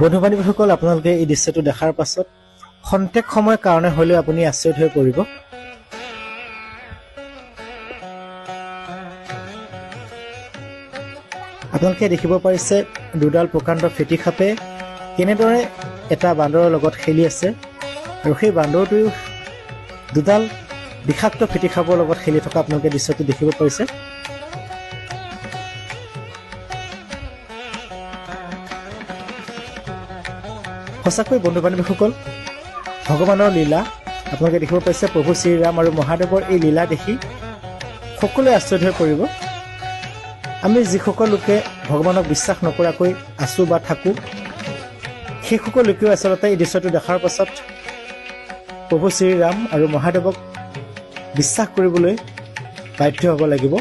বন্ধু বান্ধৱীসকল, আপোনালোকে এই দৃশ্যটো দেখাৰ পাছত খন্তেক সময়ৰ কাৰণে হ'লেও আপুনি আচৰিত হৈ পৰিব। আপোনালোকে দেখিব পাৰিছে দুডাল প্ৰকাণ্ড ফেটি সাপে কেনেদৰে এটা বান্দৰৰ লগত খেলি আছে, আৰু সেই বান্দৰটোৱেও দুডাল বিষাক্ত ফেটি সাপৰ লগত খেলি থকা আপোনালোকে দৃশ্যটো দেখিব পাৰিছে। সঁচাকৈ বন্ধু বান্ধৱীসকল, ভগৱানৰ লীলা আপোনালোকে দেখিব পাৰিছে। প্ৰভু শ্ৰীৰাম আৰু মহাদেৱৰ এই লীলা দেখি সকলোৱে আচৰিত হৈ পৰিব। আমি যিসকল লোকে ভগৱানক বিশ্বাস নকৰাকৈ আছোঁ বা থাকোঁ, সেইসকল লোকেও আচলতে এই দৃশ্যটো দেখাৰ পাছত প্ৰভু শ্ৰীৰাম আৰু মহাদেৱক বিশ্বাস কৰিবলৈ বাধ্য হ'ব লাগিব।